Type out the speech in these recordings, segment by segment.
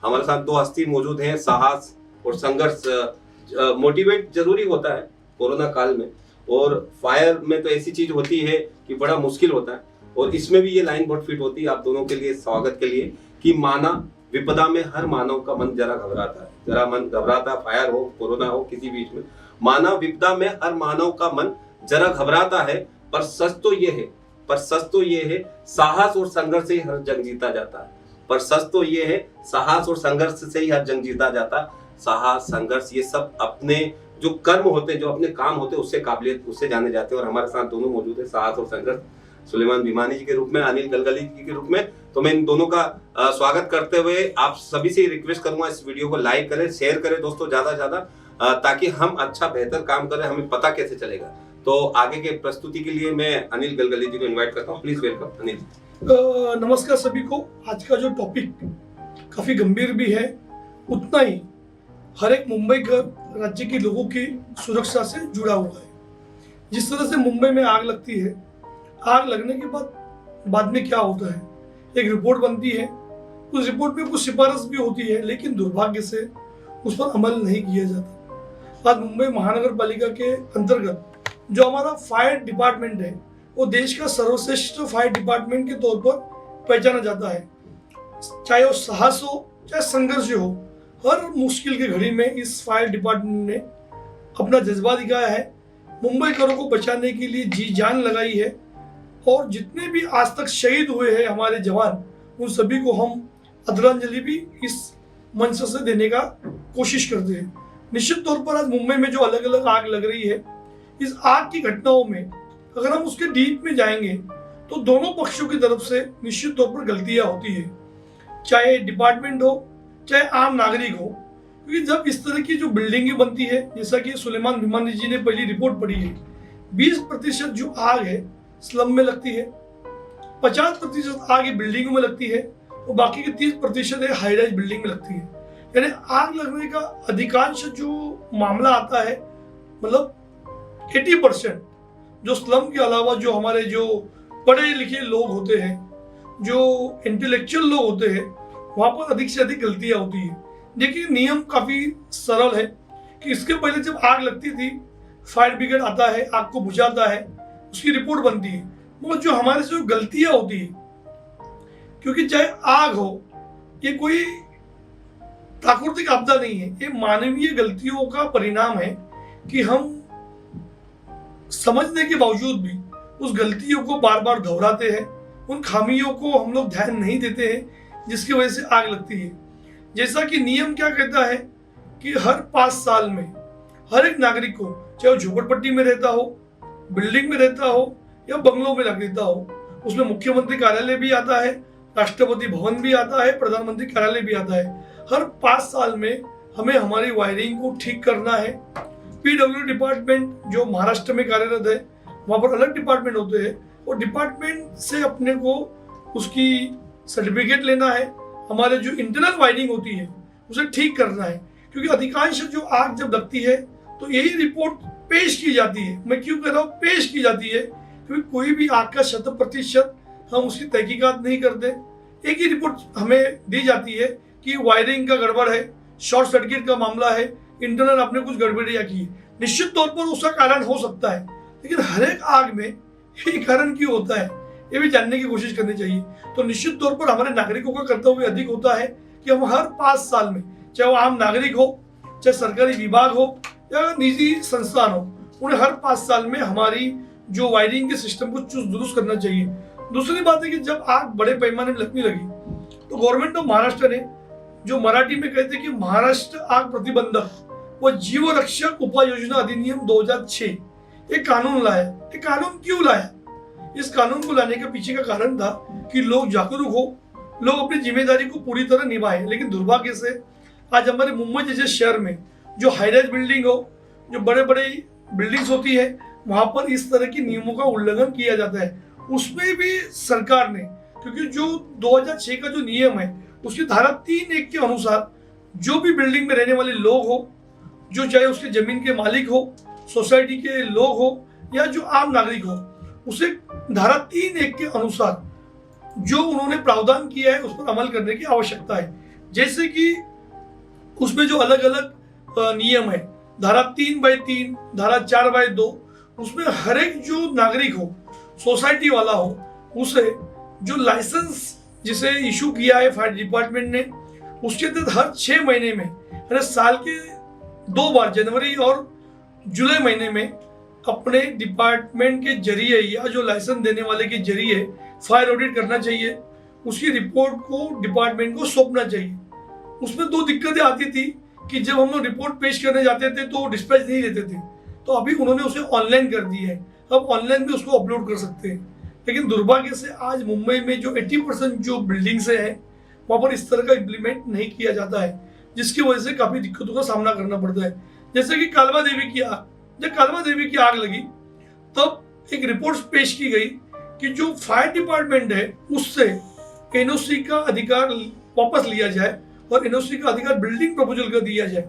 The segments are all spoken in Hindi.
हमारे साथ दो हस्ती मौजूद हैं, साहस और संघर्ष। मोटिवेट जरूरी होता है कोरोना काल में, और फायर में तो ऐसी चीज होती है कि बड़ा मुश्किल होता है, और इसमें भी ये लाइन बहुत फिट होती है आप दोनों के लिए, स्वागत के लिए, कि माना विपदा में हर मानव का मन जरा घबराता है, जरा मन घबराता, फायर हो, कोरोना हो, किसी बीच में माना विपदा में हर मानव का मन जरा घबराता है, पर सच तो ये है साहस और संघर्ष से ही हर जंग जीता जाता है। पर सच तो ये है साहस और संघर्ष से ही हर जंग जीता जाता है। साहस, संघर्ष, ये सब अपने जो कर्म होते हैं, जो अपने काम होते हैं, उससे काबिलियत, उससे जाने जाते हैं। और हमारे साथ दोनों मौजूद है, साहस और संघर्ष, सुलेमान भिमानी जी के रूप में, अनिल गलगली जी के रूप में। तो मैं इन दोनों का स्वागत करते हुए आप सभी से रिक्वेस्ट करूंगा, इस वीडियो को लाइक करें, शेयर करें दोस्तों ज्यादा से ज्यादा, ताकि हम अच्छा बेहतर काम करें, हमें पता कैसे चलेगा। तो आगे के प्रस्तुति के लिए मैं अनिल गलगली जी को इन्वाइट करता हूँ। Please welcome Anil. नमस्कार सभी को। आज का जो टॉपिक काफी गंभीर भी है, उतना ही हर एक मुंबई का राज्य के लोगों की सुरक्षा से जुड़ा हुआ है। जिस तरह से मुंबई में आग लगती है, आग लगने के बाद में क्या होता है, एक रिपोर्ट बनती है, उस रिपोर्ट में कुछ सिफारिश भी होती है, लेकिन दुर्भाग्य से उस पर अमल नहीं किया जाता। आज मुंबई महानगर पालिका के अंतर्गत जो हमारा फायर डिपार्टमेंट है, वो देश का सर्वश्रेष्ठ फायर डिपार्टमेंट के तौर पर पहचाना जाता है। चाहे वो साहस हो, चाहे संघर्ष हो, हर मुश्किल की घड़ी में इस फायर डिपार्टमेंट ने अपना जज्बा दिखाया है, मुंबई करों को बचाने के लिए जी जान लगाई है। और जितने भी आज तक शहीद हुए हैं हमारे जवान, उन सभी को हम आदरांजलि भी इस मंच से देने का कोशिश करते हैं। निश्चित तौर पर आज मुंबई में जो अलग अलग आग लग रही है, इस आग की घटनाओं में अगर हम उसके डीप में जाएंगे तो दोनों पक्षों की तरफ से निश्चित तौर पर गलतियां होती है, चाहे डिपार्टमेंट हो, चाहे आम नागरिक हो। क्योंकि जब इस तरह की जो बिल्डिंगें बनती है, जैसा कि सुलेमान भिमानी जी ने पहली रिपोर्ट पढ़ी है, 20% जो आग है स्लम में लगती है, 50% आग बिल्डिंगों में लगती है, और बाकी के 30% है हाई राइज बिल्डिंग में लगती है। यानी आग लगने का अधिकांश जो मामला आता है, मतलब 80% जो स्लम के अलावा जो हमारे जो पढ़े लिखे लोग होते हैं, जो इंटेलेक्चुअल लोग होते हैं, वहां पर अधिक से अधिक गलतियां होती है। देखिए, नियम काफी सरल है कि इसके पहले जब आग लगती थी, फायर ब्रिगेड आता है, आग को बुझाता है, उसकी रिपोर्ट बनती है। मगर जो हमारे से जो गलतियां होती है, क्योंकि चाहे आग हो, ये कोई प्राकृतिक आपदा नहीं है, ये मानवीय गलतियों का परिणाम है कि हम समझने के बावजूद भी उस गलतियों को बार बार दोहराते हैं, उन खामियों को हम लोग ध्यान नहीं देते हैं, जिसकी वजह से आग लगती है। जैसा कि नियम क्या कहता है कि हर 5 साल में हर एक नागरिक को, चाहे वो झोपड़पट्टी में रहता हो, बिल्डिंग में रहता हो, या बंगलों में लग रहता हो, उसमें मुख्यमंत्री कार्यालय भी आता है, राष्ट्रपति भवन भी आता है, प्रधानमंत्री कार्यालय भी आता है। हर 5 साल में हमें हमारी वायरिंग को ठीक करना है। पीडब्ल्यू डिपार्टमेंट जो महाराष्ट्र में कार्यरत है, वहाँ पर अलग डिपार्टमेंट होते हैं, और डिपार्टमेंट से अपने को उसकी सर्टिफिकेट लेना है। हमारे जो इंटरनल वायरिंग होती है उसे ठीक करना है, क्योंकि अधिकांश जो आग जब लगती है तो यही रिपोर्ट पेश की जाती है। मैं क्यों कह रहा हूँ पेश की जाती है, क्योंकि कोई भी आग का 100% हम उसकी तहकीकात नहीं करते। एक ही रिपोर्ट हमें दी जाती है कि वायरिंग का गड़बड़ है, शॉर्ट सर्किट का मामला है, इंटरनल आपने कुछ गड़बड़ियां की। निश्चित तौर पर उसका कारण हो सकता है, लेकिन हर एक आग में ये कारण क्यों होता है, ये भी जानने की कोशिश करनी चाहिए। तो निश्चित तौर पर हमारे नागरिकों का कर्तव्य अधिक होता है कि हम हर 5 साल में, चाहे वो आम नागरिक हो, चाहे सरकारी विभाग हो, या निजी संस्थान हो, उन्हें हर 5 साल में हमारी जो वायरिंग के सिस्टम को चुस्त दुरुस्त करना चाहिए। दूसरी बात है कि जब आग बड़े पैमाने में लगने लगी तो गवर्नमेंट ऑफ महाराष्ट्र ने, जो मराठी में कहते कि महाराष्ट्र आग प्रतिबंधक व जीव रक्षक उपाय योजना अधिनियम 2006 एक कानून लाया। ये कानून क्यों लाया? इस कानून को लाने के पीछे का कारण था कि लोग जागरूक हो, लोग अपनी जिम्मेदारी को पूरी तरह निभाएं। लेकिन दुर्भाग्य से आज हमारे मुंबई जैसे शहर में जो हाई राइज बिल्डिंग हो, जो बड़े बड़े बिल्डिंग्स होती है, वहां पर इस तरह के नियमों का उल्लंघन किया जाता है। उसमें भी सरकार ने, क्योंकि जो 2006 का जो नियम है उसकी धारा 3(1) के अनुसार जो भी बिल्डिंग में रहने वाले लोग हो, जो चाहे उसके जमीन के मालिक हो, सोसाइटी के लोग हो, या जो आम नागरिक हो, उसे धारा 3(1) के अनुसार जो उन्होंने प्रावधान किया है उस पर अमल करने की आवश्यकता है। जैसे कि उसमें जो अलग अलग नियम है, धारा 3/3, धारा 4/2, उसमें हर एक जो नागरिक हो, सोसाइटी वाला हो, उसे जो लाइसेंस जिसे इशू किया है फायर डिपार्टमेंट ने, उसके तहत हर 6 महीने में, यानी साल के 2 बार, जनवरी और जुलाई महीने में, अपने डिपार्टमेंट के जरिए या जो लाइसेंस देने वाले के जरिए फायर ऑडिट करना चाहिए। उसकी रिपोर्ट को डिपार्टमेंट को सौंपना चाहिए। उसमें 2 दिक्कतें आती थी कि जब हम लोग रिपोर्ट पेश करने जाते थे तो डिस्पैच नहीं लेते थे, तो अभी उन्होंने उसे ऑनलाइन कर दी है, अब ऑनलाइन भी उसको अपलोड कर सकते हैं। लेकिन दुर्भाग्य से आज मुंबई में जो 80% जो बिल्डिंग्स है वहाँ पर इस तरह का इम्प्लीमेंट नहीं किया जाता है, जिसकी वजह से काफ़ी दिक्कतों का सामना करना पड़ता है। जैसे कि कालवा देवी की आग, जब कालवा देवी की आग लगी तब एक रिपोर्ट पेश की गई कि जो फायर डिपार्टमेंट है उससे एनओसी का अधिकार वापस लिया जाए और एनओसी का अधिकार बिल्डिंग प्रपोजल का दिया जाए।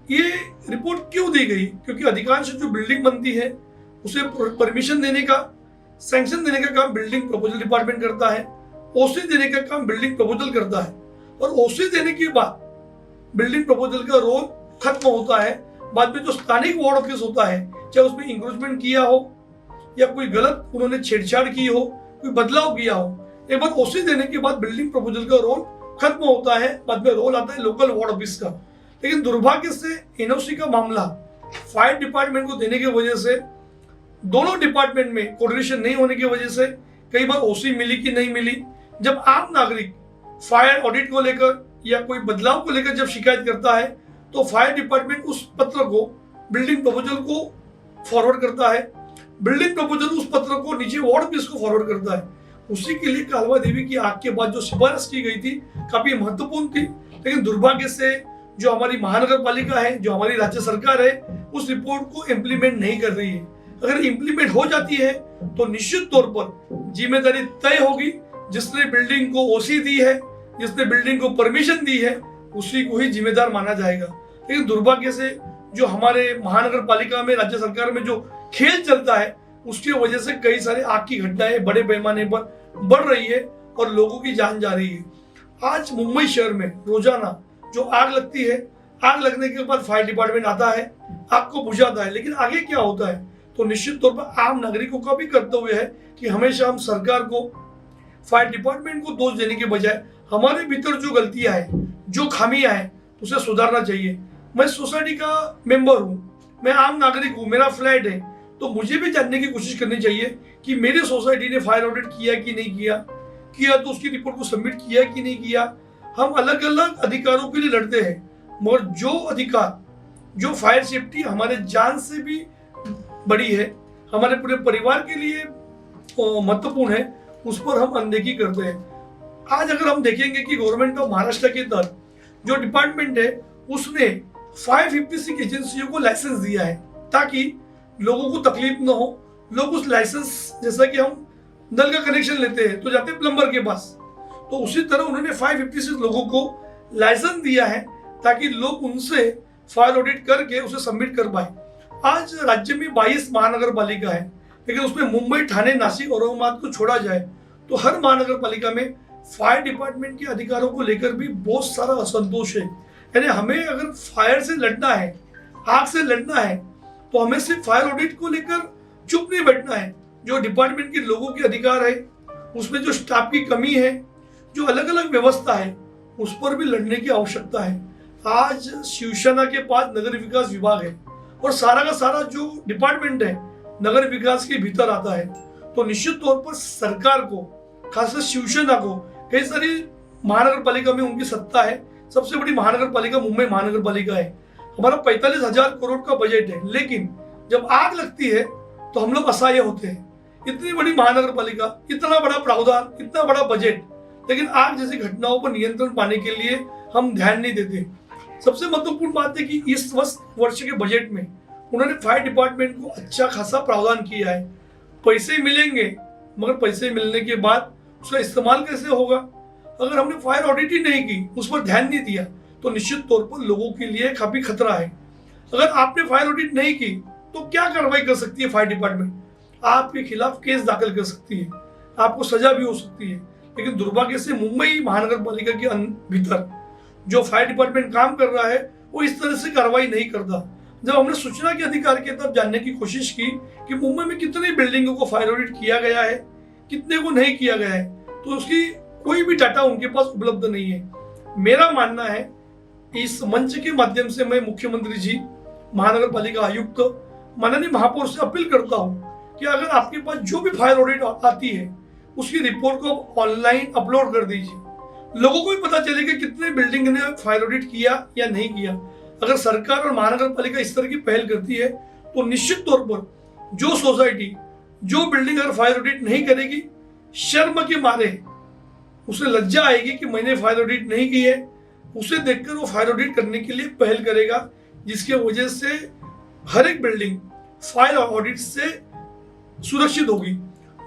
ये रिपोर्ट क्यों दी गई? क्योंकि अधिकांश जो बिल्डिंग बनती है उसे परमिशन देने का, सैंक्शन देने का काम बिल्डिंग प्रपोजल डिपार्टमेंट करता है, ओसी देने का काम बिल्डिंग प्रपोजल करता है, और ओसी देने के बाद बिल्डिंग प्रपोजल का रोल खत्म होता है। बाद में जो स्थानिक वार्ड ऑफिस होता है, चाहे उसमें इंक्रोचमेंट किया हो या कोई गलत उन्होंने छेड़छाड़ की हो, कोई बदलाव किया हो, एक बार ओसी देने के बाद बिल्डिंग प्रपोजल का रोल खत्म होता है, बाद में रोल आता है लोकल वार्ड ऑफिस का। लेकिन दुर्भाग्य से एनओसी का मामला फायर डिपार्टमेंट को देने की वजह से, दोनों डिपार्टमेंट में कोऑर्डिनेशन नहीं होने की वजह से कई बार ओसी मिली कि नहीं मिली। जब आम नागरिक फायर ऑडिट को लेकर या कोई बदलाव को लेकर जब शिकायत करता है तो फायर डिपार्टमेंट उस पत्र को बिल्डिंग प्रपोजल को फॉरवर्ड करता है, बिल्डिंग प्रपोजल उस पत्र को नीचे वार्ड ऑफिस को फॉरवर्ड करता है। उसी के लिए कालवा देवी की आग के बाद जो सिफारिश की गई थी काफी महत्वपूर्ण थी, लेकिन दुर्भाग्य से जो हमारी महानगर पालिका है, जो हमारी राज्य सरकार है, उस रिपोर्ट को इम्प्लीमेंट नहीं कर रही है। अगर इम्प्लीमेंट हो जाती है तो निश्चित तौर पर जिम्मेदारी तय होगी। जिसने बिल्डिंग को ओसी दी है, जिसने बिल्डिंग को परमिशन दी है, उसी को ही जिम्मेदार माना जाएगा। लेकिन दुर्भाग्य से जो हमारे महानगर पालिका में, राज्य सरकार में जो खेल चलता है, उसकी वजह से कई सारे आग की घटनाएं बड़े पैमाने पर बढ़ रही है और लोगों की जान जा रही है। आज मुंबई शहर में रोजाना जो आग लगती है, आग लगने के बाद फायर डिपार्टमेंट आता है, आग को बुझाता है, लेकिन आगे क्या होता है? तो निश्चित तौर पर आम नागरिकों का भी कर्तव्य है कि हमेशा हम सरकार को, फायर डिपार्टमेंट को दोष देने के बजाय हमारे भीतर जो गलतियां हैं, जो खामियां हैं, उसे सुधारना चाहिए। मैं सोसाइटी का मेंबर हूँ, मैं आम नागरिक हूँ, मेरा फ्लैट है, तो मुझे भी जानने की कोशिश करनी चाहिए कि मेरी सोसाइटी ने फायर ऑडिट किया कि नहीं किया तो उसकी रिपोर्ट को सबमिट किया कि नहीं किया। हम अलग अलग अधिकारों के लिए लड़ते हैं, मगर जो अधिकार, जो फायर सेफ्टी हमारे जान से भी बड़ी है, हमारे पूरे परिवार के लिए महत्वपूर्ण है, उस पर हम अनदेखी करते हैं। आज अगर हम देखेंगे कि गवर्नमेंट ऑफ महाराष्ट्र के तहत जो डिपार्टमेंट है उसने 556 एजेंसियों को लाइसेंस दिया है ताकि लोगों को तकलीफ ना हो। लोग उस लाइसेंस, जैसा कि हम नल का कनेक्शन लेते हैं तो जाते हैं प्लम्बर के पास, तो उसी तरह उन्होंने 556 लोगों को लाइसेंस दिया है ताकि लोग उनसे फायर ऑडिट करके उसे सबमिट कर पाए। आज राज्य में 22 महानगर पालिका है, लेकिन उसमें मुंबई, ठाणे, नासिक, औरंगाबाद को छोड़ा जाए तो हर महानगर पालिका में फायर डिपार्टमेंट के अधिकारों को लेकर भी बहुत सारा असंतोष है। यानी हमें अगर फायर से लड़ना है, आग से लड़ना है, तो हमें सिर्फ फायर ऑडिट को लेकर चुप नहीं बैठना है। जो डिपार्टमेंट के लोगों के अधिकार है, उसमें जो स्टाफ की कमी है, जो अलग अलग व्यवस्था है, उस पर भी लड़ने की आवश्यकता है। आज शिवसेना के पास नगर विकास विभाग है और सारा का सारा जो डिपार्टमेंट है नगर विकास के भीतर आता है, तो निश्चित तौर पर सरकार को, खासकर शिवसेना को, कई सारी महानगर पालिका में उनकी सत्ता है। सबसे बड़ी महानगर पालिका मुंबई महानगर पालिका है, हमारा 45,000 करोड़ का बजट है, लेकिन जब आग लगती है तो हम लोग असहाय होते हैं। इतनी बड़ी महानगर पालिका, इतना बड़ा प्रावधान, इतना बड़ा बजट, लेकिन आग जैसी घटनाओं पर नियंत्रण पाने के लिए हम ध्यान नहीं देते। सबसे महत्वपूर्ण बात है कि इस वर्ष के बजट में उन्होंने फायर डिपार्टमेंट को अच्छा खासा प्रावधान किया है। पैसे मिलेंगे, मगर पैसे मिलने के बाद उसका इस्तेमाल कैसे होगा? अगर हमने फायर ऑडिट ही नहीं की, उस पर ध्यान नहीं दिया, तो निश्चित तौर पर लोगों के लिए काफी खतरा है। अगर आपने फायर ऑडिट नहीं की तो क्या कार्रवाई कर सकती है फायर डिपार्टमेंट? आपके खिलाफ केस दाखिल कर सकती है, आपको सजा भी हो सकती है। लेकिन दुर्भाग्य से मुंबई महानगर पालिका के भीतर जो फायर डिपार्टमेंट काम कर रहा है वो इस तरह से कार्रवाई नहीं करता। जब हमने सूचना के अधिकार के तहत जानने की कोशिश की कि मुंबई में कितनी बिल्डिंगों को फायर ऑडिट किया गया है, कितने को नहीं किया गया है, तो उसकी कोई भी डाटा उनके पास उपलब्ध नहीं है। मेरा मानना है इस मंच के माध्यम से मैं मुख्यमंत्री जी, महानगर पालिका आयुक्त, माननीय महापौर से अपील करता हूँ कि अगर आपके पास जो भी फायर ऑडिट आती है उसकी रिपोर्ट को ऑनलाइन अपलोड कर दीजिए। लोगों को भी पता चले कि कितने बिल्डिंग ने फायर ऑडिट किया या नहीं किया। अगर सरकार और महानगर पालिका इस तरह की पहल करती है तो निश्चित तौर पर जो सोसाइटी, जो बिल्डिंग अगर फायर ऑडिट नहीं करेगी, शर्म के मारे उसे लज्जा आएगी कि मैंने फायर ऑडिट नहीं की है, उसे देखकर वो फायर ऑडिट करने के लिए पहल करेगा, जिसकी वजह से हर एक बिल्डिंग फायर ऑडिट से सुरक्षित होगी।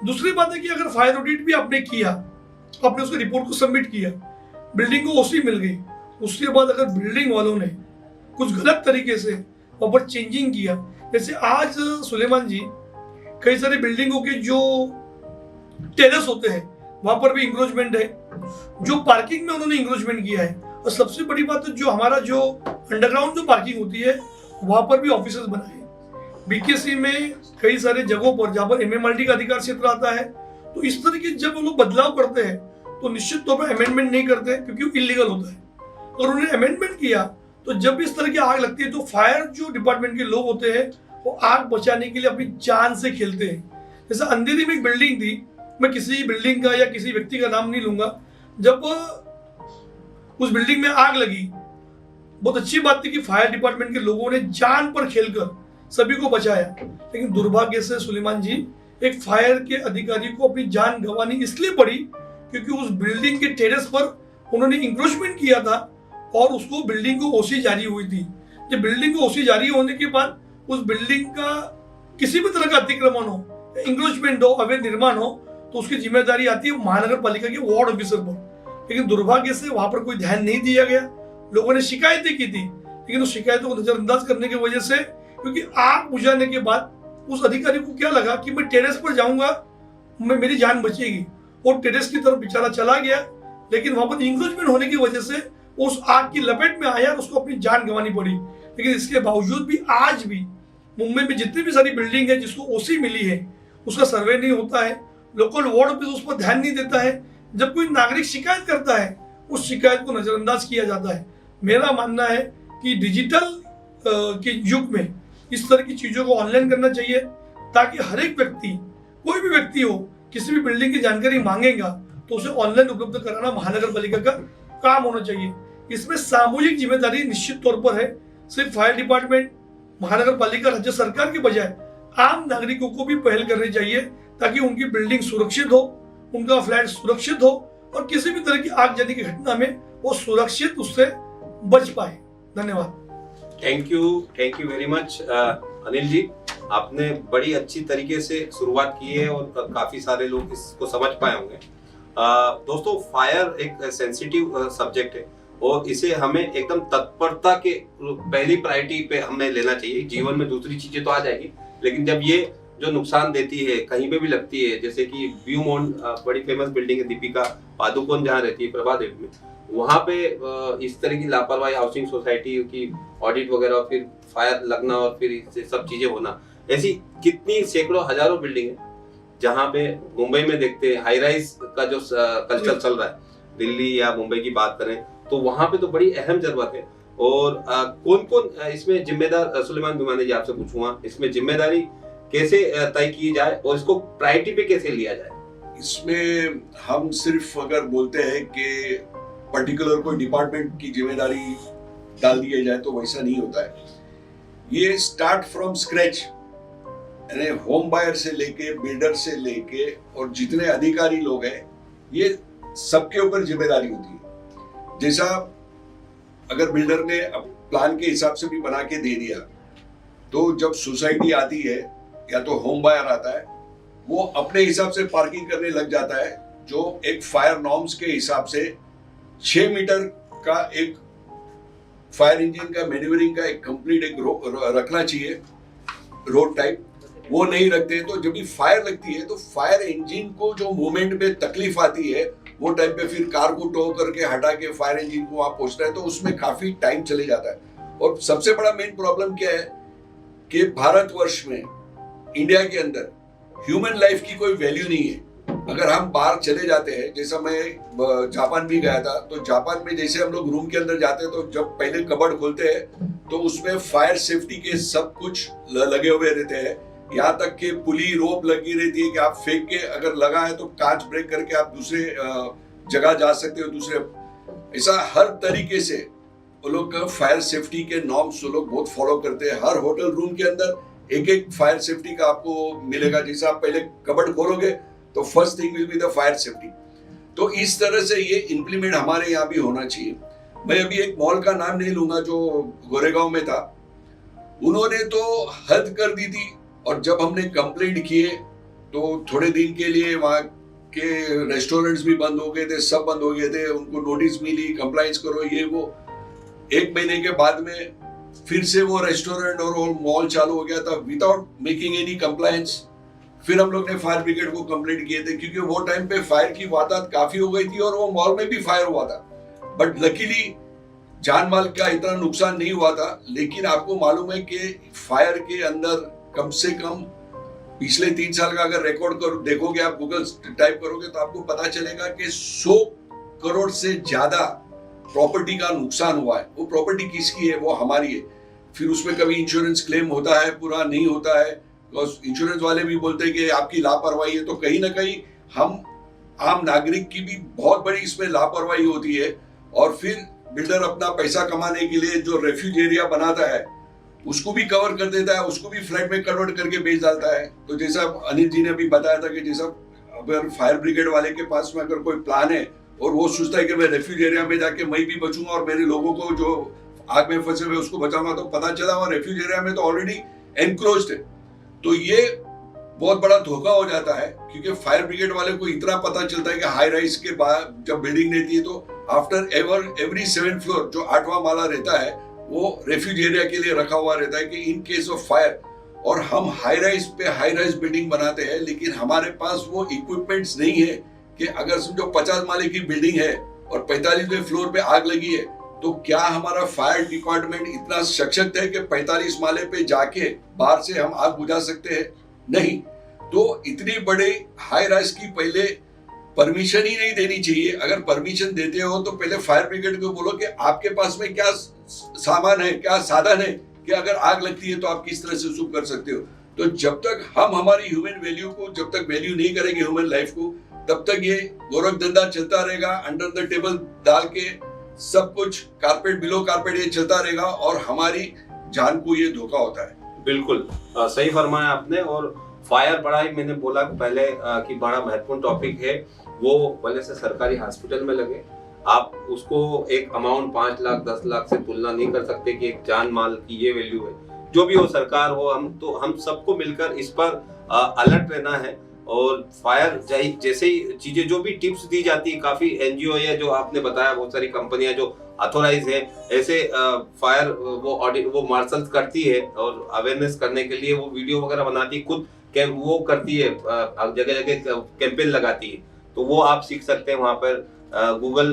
दूसरी बात है कि अगर फायर ऑडिट भी आपने किया, आपने उसकी रिपोर्ट को सबमिट किया, बिल्डिंग को ओसी मिल गई, उसके बाद अगर बिल्डिंग वालों ने कुछ गलत तरीके से वहां पर चेंजिंग किया, जैसे आज सुलेमान जी कई सारी बिल्डिंगों के जो टेरेस होते हैं वहां पर भी इंक्रोचमेंट है, जो पार्किंग में उन्होंने इंक्रोचमेंट किया है, और सबसे बड़ी बात है जो हमारा जो अंडरग्राउंड जो पार्किंग होती है वहां पर भी ऑफिसेस बनाए। बीकेसी में कई सारे जगहों पर जहां पर एमएमआरडी का अधिकार क्षेत्र आता है, तो इस तरह के जब वो लोग बदलाव करते हैं तो निश्चित तौर पर अमेंडमेंट नहीं करते क्योंकि वो इलीगल होता है। और उन्होंने अमेंडमेंट किया तो जब भी इस तरह की आग लगती है तो फायर जो डिपार्टमेंट के लोग होते हैं वो आग बचाने के लिए अपनी जान से खेलते हैं। जैसे अंधेरी में एक बिल्डिंग थी, मैं किसी बिल्डिंग का या किसी व्यक्ति का नाम नहीं लूंगा, जब उस बिल्डिंग में आग लगी, बहुत अच्छी बात थी कि फायर डिपार्टमेंट के लोगों ने जान पर खेलकर सभी को बचाया, लेकिन दुर्भाग्य से सुलेमान जी एक फायर के अधिकारी को अपनी जान गंवानी इसलिए पड़ी क्योंकि उस बिल्डिंग के टेरेस पर उन्होंने इंक्रोचमेंट किया था और उसको बिल्डिंग को ओसी जारी हुई थी। जब बिल्डिंग को ओसी जारी होने के बाद उस बिल्डिंग का किसी भी तरह का अतिक्रमण हो, इंक्रोचमेंट हो, अवैध निर्माण हो, तो उसकी जिम्मेदारी आती है महानगर पालिका के वार्ड ऑफिसर पर। लेकिन दुर्भाग्य से वहां पर कोई ध्यान नहीं दिया गया। लोगों ने शिकायतें की थी, लेकिन उस शिकायतों को नजरअंदाज करने की वजह से, क्योंकि आग बुझाने के बाद उस अधिकारी को क्या लगा कि मैं टेरेस पर जाऊंगा, मेरी जान बचेगी, और टेरेस की तरफ बेचारा चला गया, लेकिन वहां पर इंक्रोचमेंट होने की वजह से उस आग की लपेट में आया और उसको अपनी जान गंवानी पड़ी। लेकिन इसके बावजूद भी आज भी मुंबई में जितनी भी सारी बिल्डिंग है जिसको ओसी मिली है उसका सर्वे नहीं होता है, लोकल वार्ड ऑफिस उस पर ध्यान नहीं देता है। जब कोई नागरिक शिकायत करता है उस शिकायत को नजरअंदाज किया जाता है। मेरा मानना है कि डिजिटल के युग में इस तरह की चीजों को ऑनलाइन करना चाहिए ताकि हर एक व्यक्ति, कोई भी व्यक्ति हो, किसी भी बिल्डिंग की जानकारी मांगेगा तो उसे ऑनलाइन उपलब्ध कराना महानगर पालिका का काम होना चाहिए। इसमें सामूहिक जिम्मेदारी निश्चित तौर पर है। सिर्फ फायर डिपार्टमेंट, महानगर पालिका, राज्य सरकार के बजाय आम नागरिकों को भी पहल करनी चाहिए ताकि उनकी बिल्डिंग सुरक्षित हो, उनका फ्लैट सुरक्षित हो और किसी भी तरह की आगजनी की घटना में वो सुरक्षित उससे बच पाए। धन्यवाद। Thank you very much Anil ji, आपने बड़ी अच्छी तरीके से शुरुआत की है और काफी सारे लोग इसको समझ पाए होंगे। दोस्तों, फायर एक सेंसिटिव सब्जेक्ट है और इसे हमें एकदम तत्परता के पहली प्रायोरिटी पे हमें लेना चाहिए। जीवन में दूसरी चीजें तो आ जाएगी, लेकिन जब ये जो नुकसान देती है कहीं पे भी लगती है, जैसे कि व्यू मॉन बड़ी फेमस बिल्डिंग है, दीपिका पादुकोण जहाँ रहती है प्रभा देवी में, वहां पे इस तरह की लापरवाही, हाउसिंग सोसाइटी की ऑडिट वगैरह, फिर फायर लगना और फिर इससे सब चीजें होना, ऐसी कितनी सैकड़ों हजारों बिल्डिंग है जहाँ पे मुंबई में देखते हैं हाई राइज का जो कल्चर चल रहा है, दिल्ली या मुंबई की बात करें तो वहां पे तो बड़ी अहम जरूरत है। और कौन कौन इसमें जिम्मेदार, सुलेमान भिमानी जी आपसे पूछूंगा, इसमें जिम्मेदारी कैसे तय की जाए और इसको प्रायोरिटी पे कैसे लिया जाए? इसमें हम सिर्फ अगर बोलते हैं कि पर्टिकुलर कोई डिपार्टमेंट की जिम्मेदारी डाल दी जाए तो वैसा नहीं होता है। ये स्टार्ट फ्रॉम स्क्रैच, यानी होम बायर से लेके, बिल्डर से लेके और जितने अधिकारी लोग हैं, ये सबके ऊपर जिम्मेदारी होती है। जैसा अगर बिल्डर ने प्लान के हिसाब से भी बना के दे दिया, तो जब सोसाइटी आती है या तो होम बायर आता है, वो अपने हिसाब से पार्किंग करने लग जाता है, जो एक फायर नॉर्म्स के हिसाब से 6 मीटर का एक फायर इंजन का मैन्यूवरिंग का एक कंप्लीट एक रखना चाहिए, रोड टाइप, वो नहीं रखते हैं। तो जब भी फायर लगती है तो फायर इंजन को जो मूवमेंट में तकलीफ आती है वो टाइम पे फिर कार को टो करके हटा के फायर इंजन को वहां पहुंचना है, तो उसमें काफी टाइम चले जाता है। और सबसे बड़ा मेन प्रॉब्लम क्या है कि भारतवर्ष में, इंडिया के अंदर ह्यूमन लाइफ की कोई वैल्यू नहीं है। अगर हम बाहर चले जाते हैं, जैसा मैं जापान भी गया था, तो जापान में जैसे हम लोग रूम के अंदर जाते हैं तो जब पहले कबर्ड खोलते हैं तो उसमें फायर सेफ्टी के सब कुछ लगे हुए रहते हैं, यहाँ तक कि पुली रोप लगी रहती है कि आप फेंक के अगर लगा है तो कांच ब्रेक करके आप दूसरे जगह जा सकते हो, दूसरे, ऐसा हर तरीके से वो लोग फायर सेफ्टी के नॉर्म्स वो लोग बहुत फॉलो करते हैं। हर होटल रूम के अंदर एक एक फायर सेफ्टी का आपको मिलेगा। जैसे आप पहले कबर्ड खोलोगे तो first thing will be the fire safety. तो इस तरह से ये इंप्लीमेंट हमारे यहाँ भी होना चाहिए। मैं अभी एक मॉल का नाम नहीं लूंगा जो गोरेगांव में था, उन्होंने तो हद कर दी थी, और जब हमने कंप्लेंट किए तो थोड़े दिन के लिए वहाँ के रेस्टोरेंट्स भी बंद हो गए थे, सब बंद हो गए थे, उनको नोटिस मिली कंप्लाइंस करो ये वो। एक महीने के बाद में फिर से वो रेस्टोरेंट और वो मॉल चालू हो गया था विदाउट मेकिंग एनी कंप्लायंस। फिर हम लोग ने फायर ब्रिगेड को कंप्लेंट किए थे, क्योंकि वो टाइम पे फायर की वारदात काफी हो गई थी और वो मॉल में भी फायर हुआ था, बट लकीली जान माल का इतना नुकसान नहीं हुआ था। लेकिन आपको मालूम है कि फायर के अंदर कम से कम पिछले 3 साल का अगर रिकॉर्ड देखोगे, आप गूगल टाइप करोगे तो आपको पता चलेगा कि 100 करोड़ से ज्यादा प्रॉपर्टी का नुकसान हुआ है। वो प्रॉपर्टी किसकी है? वो हमारी है। फिर उसमें कभी इंश्योरेंस क्लेम होता है, पूरा नहीं होता है, इंश्योरेंस वाले भी बोलते हैं कि आपकी लापरवाही है। तो कहीं ना कहीं हम आम नागरिक की भी बहुत बड़ी इसमें लापरवाही होती है। और फिर बिल्डर अपना पैसा कमाने के लिए जो रेफ्यूज एरिया बनाता है उसको भी कवर कर देता है, उसको भी फ्लैट में कन्वर्ट करके बेच डालता है। तो जैसा अनिल जी ने भी बताया था कि जैसा अगर फायर ब्रिगेड वाले के पास में अगर कोई प्लान है और वो सोचता है कि मैं रेफ्यूज एरिया में जाके मैं भी बचूंगा और मेरे लोगों को जो आग में फंसे हुए उसको बचाऊंगा, तो पता चला वहां रेफ्यूज एरिया में तो ऑलरेडी एनक्लोज्ड है। तो ये बहुत बड़ा धोखा हो जाता है, क्योंकि फायर ब्रिगेड वाले को इतना पता चलता है कि हाई राइज के बाद जब बिल्डिंग रहती है तो आफ्टर एवरी 7th फ्लोर जो 8वां माला रहता है वो रेफ्यूज एरिया के लिए रखा हुआ रहता है कि इन केस ऑफ फायर। और हम हाई राइज पे हाई राइज बिल्डिंग बनाते हैं, लेकिन हमारे पास वो इक्विपमेंट्स नहीं है कि अगर समझो 50 माले की बिल्डिंग है और 45वें फ्लोर पे आग लगी है, तो क्या हमारा फायर डिपार्टमेंट इतना सशक्त है कि 45 माले पे जाके बाहर से हम आग बुझा सकते हैं? नहीं। तो इतनी बड़े हाई राइज की पहले परमिशन ही नहीं देनी चाहिए। अगर परमिशन देते हो तो पहले फायर ब्रिगेड को बोलो कि आपके पास में क्या सामान है, क्या साधन है कि अगर आग लगती है तो आप किस तरह से शुरू कर सकते हो। तो जब तक हम हमारी ह्यूमन वैल्यू को जब तक वैल्यू नहीं करेंगे ह्यूमन लाइफ को, तब तक ये गोरख धंधा चलता रहेगा, अंडर द टेबल डाल के सब कुछ कारपेट बिलो कारपेट ये चलता रहेगा और हमारी जान को ये धोखा होता है। बिल्कुल सही फरमाया आपने। और फायर बड़ा ही, मैंने बोला पहले कि बड़ा महत्वपूर्ण टॉपिक है। वो भले से सरकारी हॉस्पिटल में लगे, आप उसको एक अमाउंट 5 लाख 10 लाख से तुलना नहीं कर सकते कि एक जान माल की ये वैल्यू है। जो भी हो, सरकार हो, हम सबको मिलकर इस पर अलर्ट रहना है। और फायर जैसे ही चीजें जो भी टिप्स दी जाती है, काफी एनजीओ है जो आपने बताया, बहुत सारी कंपनियां जो ऑथोराइज है, ऐसे फायर वो मार्शल्स करती है और अवेयरनेस करने के लिए वो वीडियो वगैरह बनाती है, खुद वो करती है, जगह जगह कैंपेन लगाती है। तो वो आप सीख सकते हैं वहां पर, गूगल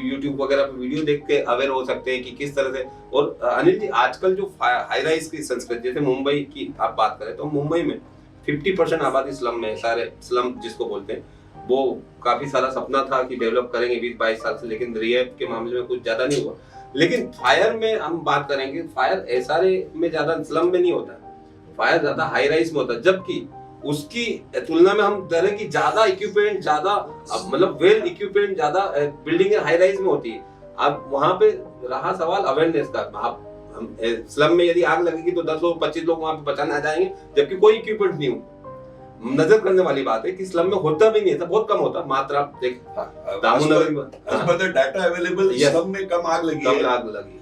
यूट्यूब वगैरह पे वीडियो देख के अवेयर हो सकते हैं कि किस तरह से। और अनिल जी, आजकल जो हाई राइज की संस्कृति, जैसे मुंबई की आप बात करें तो मुंबई में 50% आबादी स्लम में, सारे स्लम जिसको बोलते हैं, वो काफी सारा सपना था कि डेवलप करेंगे 20-22 साल से, लेकिन रिहैब के मामले में कुछ ज्यादा नहीं हुआ। लेकिन फायर में हम बात करेंगे, फायर एसआरए में ज्यादा, स्लम में नहीं होता, फायर ज्यादा हाई राइज में होता है, जबकि उसकी तुलना में हम कह रहे हैं कि ज्यादा इक्विपमेंट, ज्यादा मतलब वेल इक्विपमेंट, ज्यादा बिल्डिंग हाई राइज में होती है। अब वहां पे रहा सवाल अवेयरनेस का, आप स्लम में यदि आग लगेगी तो 10 लोग 25 लोग वहां पे बचाने आ जाएंगे, जबकि कोई इक्विपमेंट नहीं हो। नजर करने वाली बात है कि स्लम में होता भी नहीं है, बहुत कम होता, मात्रा देख दामोदर डाटा अवेलेबल, स्लम में कम आग लगी,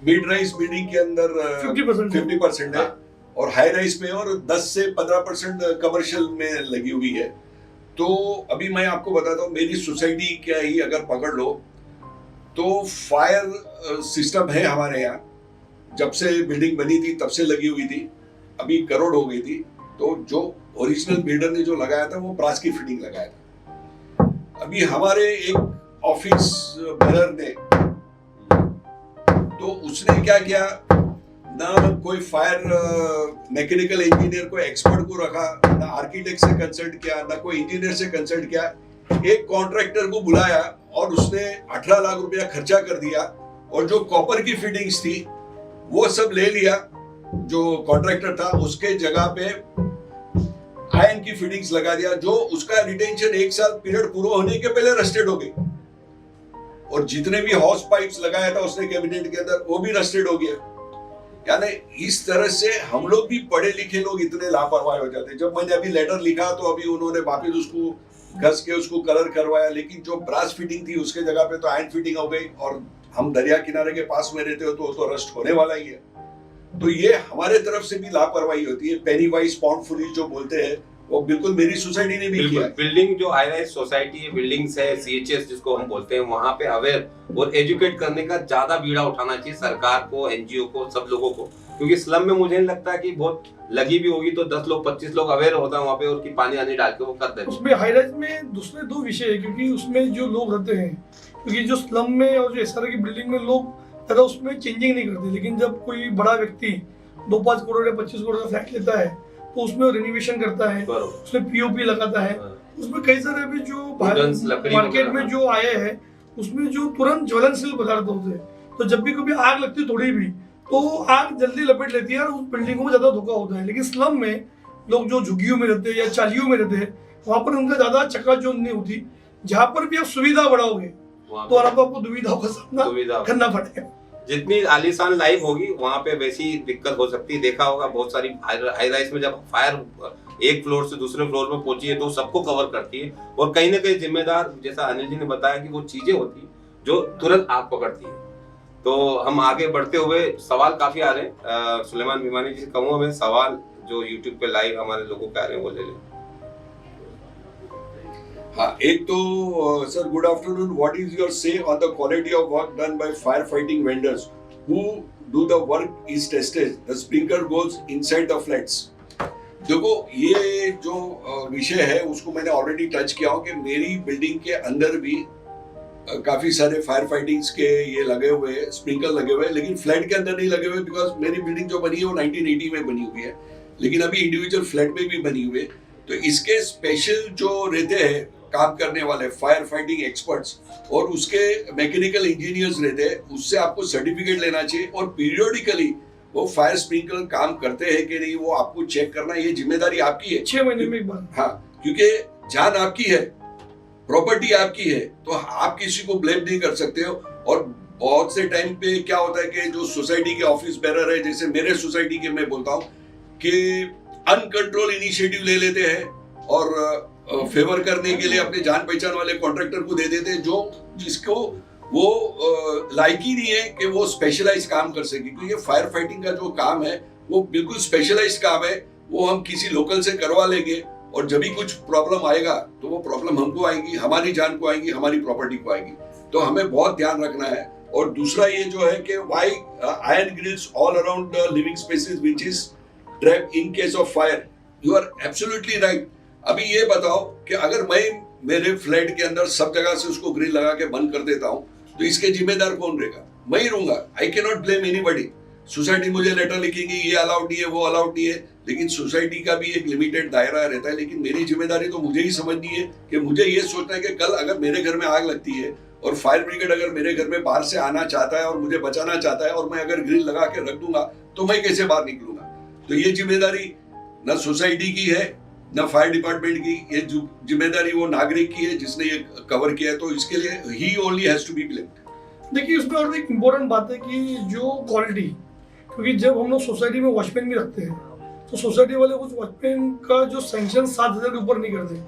मिड राइज बिल्डिंग के अंदर 50% है और हाई राइज में और 10 से 15% कमर्शियल में लगी हुई है। तो अभी मैं आपको बताता हूँ, मेरी सोसाइटी क्या ही अगर पकड़ लो तो फायर सिस्टम है हमारे यहाँ, जब से बिल्डिंग बनी थी तब से लगी हुई थी, अभी करोड़ हो गई थी। तो जो ओरिजिनल बिल्डर ने जो लगाया था वो ब्रास की फिटिंग लगाया था। अभी हमारे एक ऑफिस बेरर ने, तो उसने क्या किया ना, कोई फायर मैकेनिकल इंजीनियर को एक्सपर्ट को रखा, ना आर्किटेक्ट से कंसल्ट किया, ना कोई इंजीनियर से कंसल्ट किया, एक कॉन्ट्रैक्टर को बुलाया और उसने 18 लाख रुपया खर्चा कर दिया और जो कॉपर की फिटिंग्स थी वो सब ले लिया। जो कॉन्ट्रैक्टर था उसके जगह पे आयरन की फिटिंग्स लगा दिया, जो उसका रिटेंशन 1 साल पीरियड पूरा होने के पहले रस्टेड हो गई, और जितने भी हॉस पाइप्स लगाया था उसने कैबिनेट के अंदर वो भी रस्टेड हो गया। यानी इस तरह से हम लोग भी पढ़े लिखे लोग इतने लापरवाह हो जाते हैं। जब मैंने अभी लेटर लिखा तो अभी उन्होंने वापिस उसको घस के उसको कलर करवाया, लेकिन जो ब्रास फिटिंग थी उसके जगह पे तो आयरन फिटिंग हो गई, और हम दरिया किनारे के पास में रहते हो तो रस्ट होने वाला ही है। तो ये हमारे तरफ से भी लापरवाही होती है। पेनी वाइज पाउंड फुलिश जो बोलते हैं वो बिल्कुल मेरी सोसाइटी ने भी किया है। बिल्डिंग जो हाई राइज सोसाइटी है, बिल्डिंग्स है, सीएचएस जिसको हम बोलते हैं, वहां पे अवेयर और एजुकेट करने का ज्यादा बीड़ा उठाना चाहिए सरकार को, एनजीओ को, सब लोगों को। क्योंकि स्लम में मुझे नहीं लगता कि बहुत लगी भी होगी तो 10 लोग 25 लोग अवेयर होता है वहाँ पे, और की पानी आने डाल के वो कर देते। उसमें हाई राइज में दूसरे 2 विषय है, क्योंकि उसमें जो लोग रहते हैं, क्योंकि जो स्लम में और जो इस तरह की बिल्डिंग में लोग ज़्यादा उसमें चेंजिंग नहीं करते, लेकिन जब कोई बड़ा व्यक्ति 2-5 करोड़ या 25 करोड़ का फ्लैट लेता है तो उसमें रिनोवेशन करता है, उसमें पीओपी लगाता है, उसमें कई सारे अभी जो मार्केट में जो आए हैं उसमें जो तुरंत ज्वलनशील पदार्थ होते हैं, तो जब भी कभी आग लगती है थोड़ी भी तो आग जल्दी लपेट लेती है और उस बिल्डिंग को ज्यादा धोखा होता है। लेकिन स्लम में लोग जो झुग्गियों में रहते हैं या चालियों में रहते हैं वहां पर उनका ज्यादा चकाचौंध नहीं होती। जहाँ पर भी आप सुविधा बढ़ाओगे तो आपको दुविधाओं का सामना करना पड़ेगा। जितनी आलीशान लाइफ होगी वहां पे वैसी दिक्कत हो सकती है। देखा होगा बहुत सारी हाई राइज में जब फायर एक फ्लोर से दूसरे फ्लोर में पहुंची है तो सबको कवर करती है, और कहीं ना कहीं जिम्मेदार, जैसा अनिल जी ने बताया, कि वो चीजें होती है जो तुरंत आग पकड़ती है। तो हम आगे बढ़ते हुए, सवाल काफी आ रहे हैं, सुलेमान भिमानी जी से कहूंगा मैं सवाल जो यूट्यूब पे लाइव हमारे लोगों के आ रहे हैं वो ले लें। हाँ, एक तो sir good afternoon, what is your say on the quality of work done by fire fighting vendors who do the work is tested, the sprinkler goes inside the flats. देखो, ये जो विषय है उसको मैंने ऑलरेडी टच किया हूँ कि मेरी बिल्डिंग के अंदर भी काफी सारे फायर फाइटिंग्स के ये लगे हुए हैं, स्प्रिंकल लगे हुए हैं, लेकिन फ्लैट के अंदर नहीं लगे हुए, बिकॉज मेरी बिल्डिंग जो बनी है वो 1980 में बनी हुई है, लेकिन अभी इंडिविजुअल फ्लैट में भी बनी हुई है। तो इसके स्पेशल जो रहते हैं काम करने वाले फायर फाइटिंग एक्सपर्ट्स और उसके मैकेनिकल इंजीनियर्स रहते हैं, उससे आपको सर्टिफिकेट लेना चाहिए, और पीरियोडिकली वो फायर स्प्रिंकलर काम करते हैं कि नहीं वो आपको चेक करना, ये जिम्मेदारी आपकी है 6 महीने में एक बार। हाँ, क्योंकि जान आपकी है, प्रॉपर्टी आपकी है, तो आप किसी को ब्लेम नहीं कर सकते हो। और बहुत से टाइम पे क्या होता है कि जो सोसाइटी के ऑफिस बेरर है, जैसे मेरे सोसाइटी के मैं बोलता हूँ कि अनकंट्रोल इनिशिएटिव ले लेते हैं और फेवर करने के लिए अपने जान पहचान वाले कॉन्ट्रैक्टर को दे देते हैं, जो जिसको वो लायक ही नहीं है कि वो स्पेशलाइज काम कर सके। क्योंकि ये फायर फाइटिंग का जो काम है वो बिल्कुल स्पेशलाइज काम है, वो हम किसी लोकल से करवा लेंगे, और जब भी कुछ प्रॉब्लम आएगा तो वो प्रॉब्लम हमको आएगी, हमारी जान को आएगी, हमारी प्रॉपर्टी को आएगी। तो हमें बहुत ध्यान रखना है। और दूसरा ये जो है कि why iron grills all around the living spaces which is trap in case of fire. You are absolutely right. अभी ये बताओ कि अगर मैं मेरे फ्लैट के अंदर सब जगह से उसको ग्रिल लगा के बंद कर देता हूँ तो इसके जिम्मेदार कौन रहेगा? मैं ही रहूंगा। I can not blame anybody. Society मुझे लेटर लिखेंगी ये अलाउड नहीं है, वो अलाउड नहीं है, लेकिन सोसाइटी का भी एक लिमिटेड दायरा रहता है। लेकिन मेरी जिम्मेदारी तो मुझे ही समझनी है कि मुझे ये सोचना है कि कल अगर मेरे घर में आग लगती है और फायर ब्रिगेड अगर मेरे घर में बाहर से आना चाहता है और मुझे बचाना चाहता है और मैं अगर ग्रिल लगा के रख दूंगा तो मैं कैसे बाहर निकलूंगा? तो ये जिम्मेदारी न सोसाइटी की है न फायर डिपार्टमेंट की, ये जिम्मेदारी वो नागरिक की है जिसने ये कवर किया है। तो इसके लिए he only has to be blamed. देखिए, उसमें और एक इम्पोर्टेंट बात है कि जो क्वालिटी, क्योंकि जब हम लोग सोसाइटी में वॉचमैन भी रखते हैं तो सोसाइटी वाले उस वॉचमैन का जो सैंक्शन 7,000 के ऊपर नहीं करते,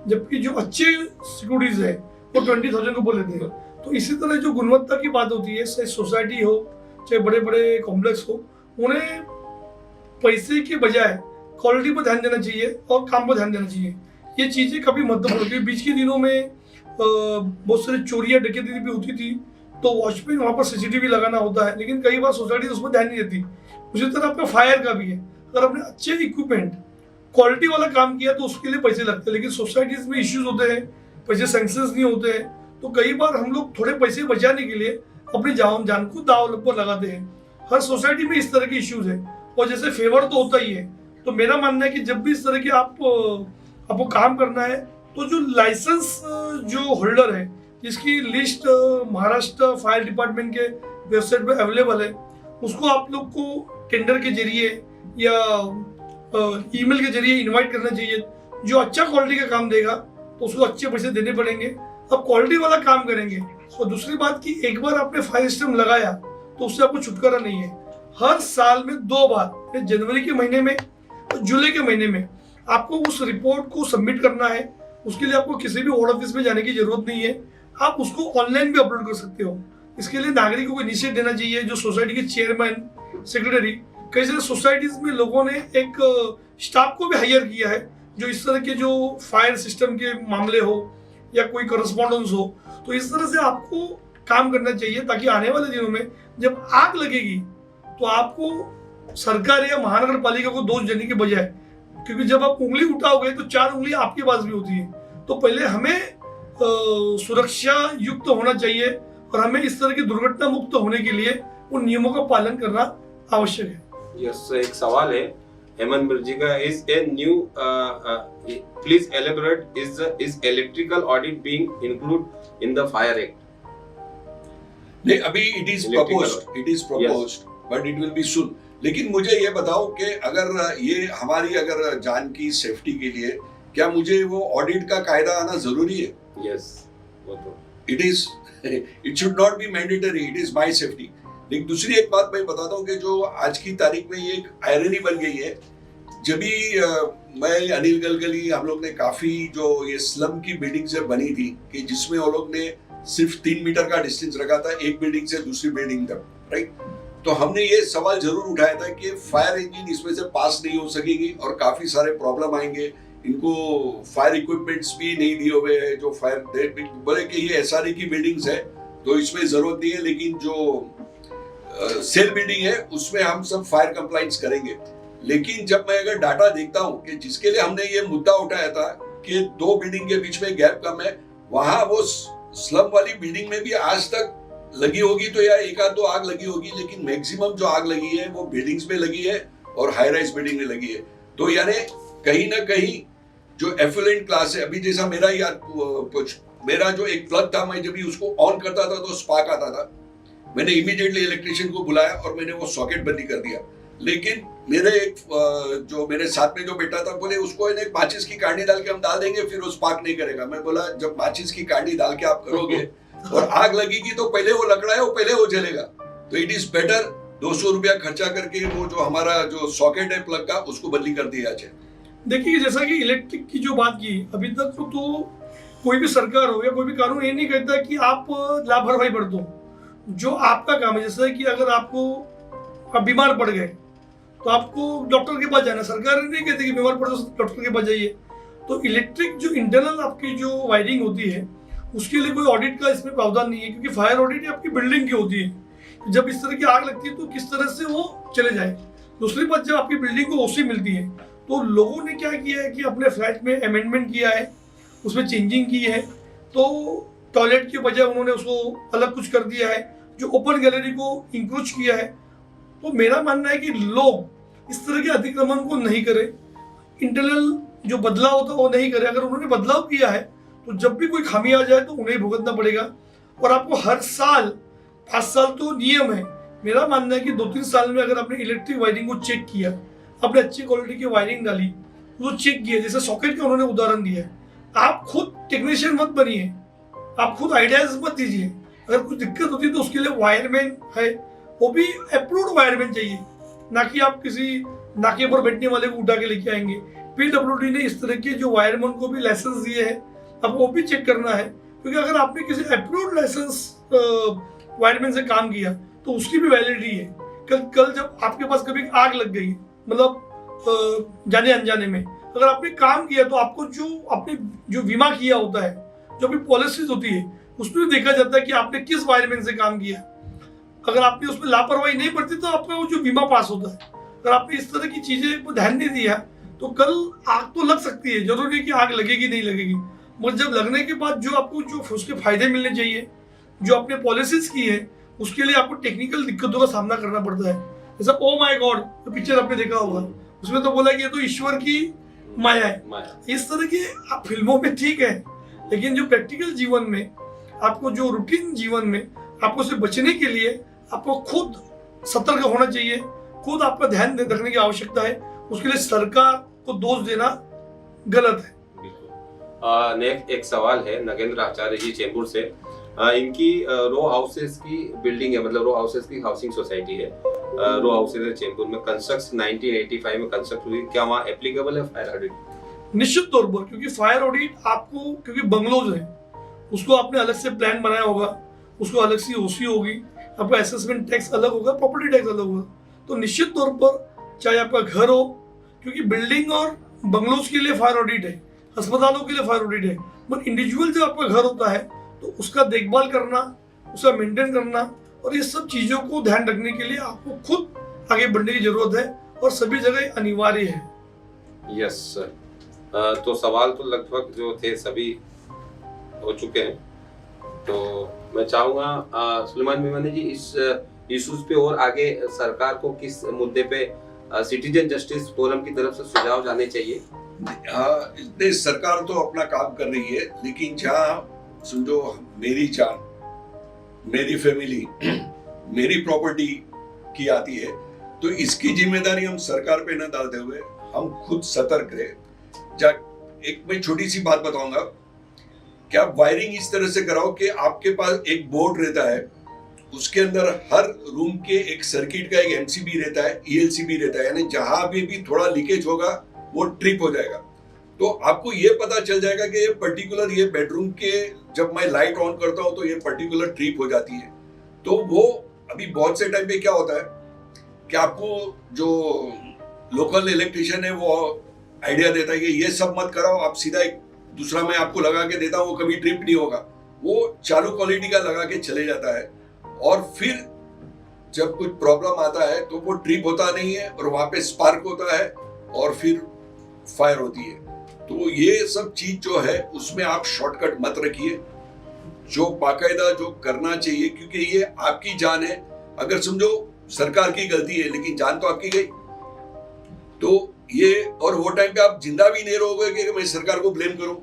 जबकि जो अच्छे सिक्योरिटीज है वो 20,000 के ऊपर लेते हैं। तो इसी तरह जो गुणवत्ता की बात होती है, चाहे सोसाइटी हो चाहे बड़े बड़े कॉम्प्लेक्स हो, उन्हें पैसे के बजाय क्वालिटी पर ध्यान देना चाहिए और काम पर ध्यान देना चाहिए। ये चीज़ें काफ़ी महत्वपूर्ण होती है। बीच के दिनों में बहुत सारी चोरियाँ डकैती भी होती थी, तो वॉचमैन वहाँ पर सीसीटीवी लगाना होता है, लेकिन कई बार सोसाइटी उस पर ध्यान नहीं देती। उसी तरह आपका फायर का भी है, अगर आपने अच्छे इक्विपमेंट क्वालिटी वाला काम किया तो उसके लिए पैसे लगते हैं, लेकिन सोसाइटीज में इश्यूज होते हैं पैसे सैंक्शंस नहीं होते हैं, तो कई बार हम लोग थोड़े पैसे बचाने के लिए अपनी जान को दांव पर लगाते हैं। हर सोसाइटी में इस तरह के इश्यूज है, और जैसे फेवर तो होता ही है। तो मेरा मानना है कि जब भी इस तरह के आपको काम करना है, तो जो लाइसेंस जो होल्डर है, जिसकी लिस्ट महाराष्ट्र फायर डिपार्टमेंट के वेबसाइट पे अवेलेबल है, उसको आप लोग को टेंडर के जरिए या ईमेल के जरिए इनवाइट करना चाहिए। जो अच्छा क्वालिटी का काम देगा तो उसको अच्छे पैसे देने पड़ेंगे। अब क्वालिटी वाला काम करेंगे। और दूसरी बात कि एक बार आपने फायर सिस्टम लगाया तो उससे आपको छुटकारा नहीं है। हर साल में 2 बार, जनवरी के महीने में और जुलाई के महीने में, आपको उस रिपोर्ट को सबमिट करना है। उसके लिए आपको किसी भी वार्ड ऑफिस में जाने की जरूरत नहीं है, आप उसको ऑनलाइन भी अपलोड कर सकते हो। इसके लिए नागरिकों को इनिशिएट देना चाहिए, जो सोसाइटी के चेयरमैन, सेक्रेटरी, कई सारे सोसाइटीज में लोगों ने एक स्टाफ को भी हायर किया है, जो इस तरह के जो फायर सिस्टम के मामले हो या कोई करस्पॉन्डेंस हो, तो इस तरह से आपको काम करना चाहिए, ताकि आने वाले दिनों में जब आग लगेगी तो आपको सरकार या महानगर पालिका को दोष देने के बजाय, क्योंकि जब आप उंगली उठाओगे तो 4 उंगली आपके पास भी होती है, तो पहले हमें सुरक्षा युक्त होना चाहिए और हमें इस तरह की दुर्घटना मुक्त होने के लिए उन नियमों का पालन करना आवश्यक है। यस, एक सवाल है हेमंत मिर्जी का, is a new please elaborate, is electrical audit being include in the fire act? नहीं, अभी it is proposed but it will be सून। लेकिन मुझे ये बताओ कि अगर ये हमारी अगर जान की सेफ्टी के लिए, क्या मुझे वो ऑडिट का कायदा आना जरूरी है? यस, वो तो it should not be mandatory, it is my safety. लेकिन दूसरी एक बात मैं बताता हूँ कि जो आज की तारीख में ये एक आयरनी बन गई है, जब भी मैं अनिल गलगली, हम लोग ने काफी जो ये स्लम की बिल्डिंग से बनी थी, कि जिसमें वो लोग ने सिर्फ 3 मीटर का डिस्टेंस रखा था एक बिल्डिंग से दूसरी बिल्डिंग तक, राइट? तो हमने ये सवाल जरूर उठाया था कि फायर इंजन इसमें से पास नहीं हो सकेगी और काफी सारे प्रॉब्लम आएंगे। इनको फायर इक्विपमेंट्स भी नहीं दिए हुए हैं, जो फायर बोले कि ये एसआरए की बिल्डिंग्स है तो इसमें जरूरत नहीं है, लेकिन जो सेल बिल्डिंग है उसमें हम सब फायर कंप्लाइंस करेंगे। लेकिन जब मैं अगर डाटा देखता हूं कि जिसके लिए हमने ये मुद्दा उठाया था कि 2 बिल्डिंग के बीच में गैप कम है, वहां वो स्लम वाली बिल्डिंग में भी आज तक लगी होगी तो या 1-2 आग लगी होगी, लेकिन मैक्सिमम जो आग लगी है वो बिल्डिंग्स में लगी है और हाई राइज बिल्डिंग में लगी है। तो यानी कहीं ना कहीं जो एफुलेंट क्लास है, अभी जैसा मेरा जो एक प्लग था, मैं जब भी उसको ऑन करता था तो स्पार्क आता था, मैंने इमीडिएटली इलेक्ट्रिशियन को बुलाया और मैंने वो सॉकेट बंद कर दिया। लेकिन मेरे एक जो मेरे साथ में जो बेटा था, बोले उसको एक माचिस की कांडी डाल के हम डाल देंगे फिर वो स्पार्क नहीं करेगा। मैं बोला जब माचिस की कांडी डाल के आप करोगे और आग लगेगी तो पहले वो लकड़ा है वो पहले वो जलेगा। तो इट इज बेटर 200 रुपया खर्चा करके वो जो हमारा जो सॉकेट है प्लग का उसको बदली कर दिया जाए। देखिए, जैसा कि इलेक्ट्रिक की जो बात की, अभी तक तो कोई भी सरकार हो या कोई भी कानून ये नहीं कहता कि आप लापरवाही बरतो। जो आपका काम है, जैसे कि अगर आप बीमार पड़ गए तो आपको डॉक्टर के पास जाना, सरकार नहीं कहती कि बीमार पड़ो तो डॉक्टर के पास जाइए। तो इलेक्ट्रिक जो इंटरनल आपकी जो वायरिंग होती है उसके लिए कोई ऑडिट का इसमें प्रावधान नहीं है, क्योंकि फायर ऑडिट आपकी बिल्डिंग की होती है। जब इस तरह की आग लगती है तो किस तरह से वो चले जाए। दूसरी बात, जब आपकी बिल्डिंग को ओसी मिलती है तो लोगों ने क्या किया है कि अपने फ्लैट में अमेंडमेंट किया है, उसमें चेंजिंग की है, तो टॉयलेट के बजाय उन्होंने उसको अलग कुछ कर दिया है, जो ओपन गैलरी को इंक्रोच किया है। तो मेरा मानना है कि लोग इस तरह के अतिक्रमण को नहीं करें, इंटरनल जो बदलाव होता है वो नहीं करें। अगर उन्होंने बदलाव किया है तो जब भी कोई खामी आ जाए तो उन्हें भुगतना पड़ेगा। और आपको हर साल 5 साल तो नियम है। मेरा मानना है कि 2-3 साल में अगर आपने इलेक्ट्रिक वायरिंग को चेक किया, आपने अच्छी क्वालिटी की वायरिंग डाली, वो चेक किया, जैसे सॉकेट का उन्होंने उदाहरण दिया है, आप खुद टेक्नीशियन मत बनिए, आप खुद आइडियाज मत दीजिए। अगर कुछ दिक्कत होती है तो उसके लिए वायरमैन है, वो भी अप्रूव्ड वायरमैन चाहिए, ना कि आप किसी नाके पर बैठने वाले को उठा के लेके आएंगे। पीडब्ल्यूडी ने इस तरह के जो वायरमैन को भी लाइसेंस दिए हैं, अब वो भी चेक करना है, क्योंकि अगर आपने किसी अप्रूव्ड लाइसेंस वायरमैन से काम किया तो उसकी भी वैलिडिटी है। कल जब आपके पास कभी आग लग गई, मतलब जाने अनजाने में, अगर आपने काम किया तो आपको जो बीमा किया होता है, जो भी पॉलिसीज होती है, उसमें देखा जाता है कि आपने किस वायरमैन से काम किया। अगर आपने उसमें लापरवाही नहीं बरती तो आपका वो जो बीमा पास होता है। अगर आपने इस तरह की चीजें को ध्यान नहीं दिया तो कल आग तो लग सकती है, जरूरी है कि आग लगेगी नहीं लगेगी। मगर जब लगने के बाद जो आपको जो उसके फायदे मिलने चाहिए, जो आपने पॉलिसीज की है, उसके लिए आपको टेक्निकल दिक्कतों का सामना करना पड़ता है। जैसा ओ माय गॉड जो पिक्चर आपने देखा होगा, उसमें तो बोला कि ये तो ईश्वर की माया है। इस तरह के आप फिल्मों में ठीक है, लेकिन जो प्रैक्टिकल जीवन में आपको, जो रूटीन जीवन में आपको से बचने के लिए आपको खुद सतर्क होना चाहिए, खुद आपका ध्यान रखने की आवश्यकता है। उसके लिए सरकार को दोष देना गलत है। बिल्कुल। नेक्स्ट एक सवाल है नगेंद्र आचार्य जी चेंबूर से। इनकी रो हाउसेस की बिल्डिंग है, मतलब रो हाउसेस की हाउसिंग सोसाइटी है। रो हाउसेस है चेंबूर में, कंस्ट्रक्ट 1985 में कंस्ट्रक्ट हुई। क्या वहाँ एप्लीकेबल है फायर ऑडिट? निश्चित तौर पर, क्योंकि फायर ऑडिट आपको, क्योंकि बंगलोज है, उसको आपने अलग से प्लान बनाया होगा, उसको अलग सी ओसी होगी, आपका असेसमेंट टैक्स अलग होगा, प्रॉपर्टी टैक्स अलग होगा। तो निश्चित तौर पर चाहे आपका घर हो, क्योंकि बिल्डिंग और बंगलोज के लिए फायर ऑडिट है, अस्पतालों के लिए फायर ऑडिट है, बट इंडिविजुअल जब आपका घर होता है तो उसका देखभाल करना, उसका मेंटेन करना और ये सब चीज़ों को ध्यान रखने के लिए आपको खुद आगे बढ़ने की जरूरत है और सभी जगह अनिवार्य है। Yes sir. तो सवाल तो लगभग जो थे सभी हो चुके हैं। तो मैं चाहूँगा सुलेमान मेमनी जी इस इश्यूज पे और आगे सरकार को किस मुद्दे पे सिटीजन जस्टिस फोरम की तरफ से सुझाव जाने चाहिए? सरकार तो अपना काम कर रही है, लेकिन जहाँ समझो मेरी जान, मेरी फैमिली, मेरी प्रॉपर्टी की आती है, तो इसकी जिम्मेदारी हम सरकार पे न डालते हुए हम खुद सतर्क रहे। एक मैं छोटी सी बात बताऊंगा, क्या वायरिंग इस तरह से कराओ कि आपके पास एक बोर्ड रहता है, उसके अंदर हर रूम के एक सर्किट का एक एमसीबी रहता है, ईएलसीबी रहता है, यानी जहां भी थोड़ा लीकेज होगा वो ट्रिप हो जाएगा। तो आपको ये पता चल जाएगा कि ये पर्टिकुलर ये बेडरूम के जब मैं लाइट ऑन करता हूं तो ये पर्टिकुलर ट्रिप हो जाती है। तो वो अभी बहुत से टाइम पे क्या होता है कि आपको जो लोकल इलेक्ट्रिशियन है वो आइडिया देता है कि ये सब मत कराओ, आप सीधा एक दूसरा मैं आपको लगा के देता हूँ, वो कभी ट्रिप नहीं होगा, वो चालू क्वालिटी का लगा के चले जाता है। और फिर जब कुछ प्रॉब्लम आता है तो वो ट्रिप होता नहीं है और वहां पे स्पार्क होता है और फिर फायर होती है। तो ये सब चीज जो है उसमें आप शॉर्टकट मत रखिए, जो बाकायदा जो करना चाहिए, क्योंकि ये आपकी जान है। अगर समझो सरकार की गलती है लेकिन जान तो आपकी गई, तो ये और वो टाइम पे आप जिंदा भी नहीं रहोगे कि मैं सरकार को ब्लेम करूं।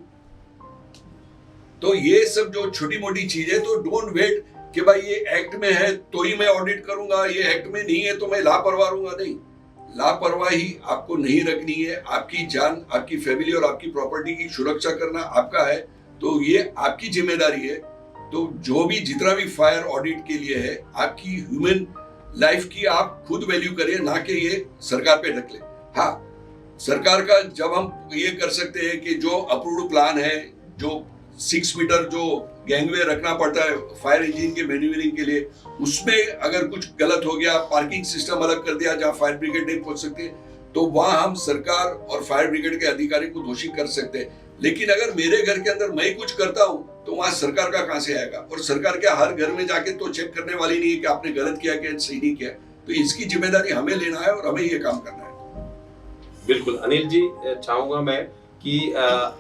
तो ये सब जो छोटी मोटी चीज है, तो डोंट वेट कि भाई ये एक्ट में है तो ही मैं ऑडिट करूंगा, ये एक्ट में नहीं है तो मैं लापरवाह रहूंगा। नहीं, लापरवाही आपको नहीं रखनी है। आपकी जान, आपकी फैमिली और आपकी प्रॉपर्टी की सुरक्षा करना आपका है, तो ये आपकी जिम्मेदारी है। तो जो भी जितना भी फायर ऑडिट के लिए है, आपकी ह्यूमन लाइफ की आप खुद वैल्यू करिए, ना कि ये सरकार पे रख ले। हाँ, सरकार का जब हम ये कर सकते हैं कि जो अप्रूव्ड प्लान है, जो 6 मीटर जो गैंगवे रखना पड़ता है फायर इंजन के मैन्यूवरिंग के लिए, उसमें अगर कुछ गलत हो गया, पार्किंग सिस्टम अलग कर दिया जहां फायर ब्रिगेड नहीं पहुंच सकते, तो वहां हम सरकार और फायर ब्रिगेड के अधिकारी को दोषी कर सकते हैं। लेकिन अगर मेरे घर के अंदर मैं कुछ करता हूं तो वहां सरकार का कहां से आएगा? और सरकार क्या हर घर में जाके तो चेक करने वाली नहीं है कि आपने गलत किया क्या सही नहीं किया। तो इसकी जिम्मेदारी हमें लेना है और हमें ये काम करना है। बिल्कुल। अनिल जी, चाहूंगा मैं कि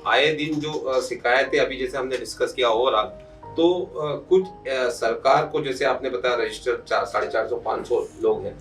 आए दिन जो शिकायतें अभी जैसे हमने डिस्कस किया ओवरऑल, तो कुछ सरकार को, जैसे आपने बताया रजिस्टर 450-500 लोग हैं,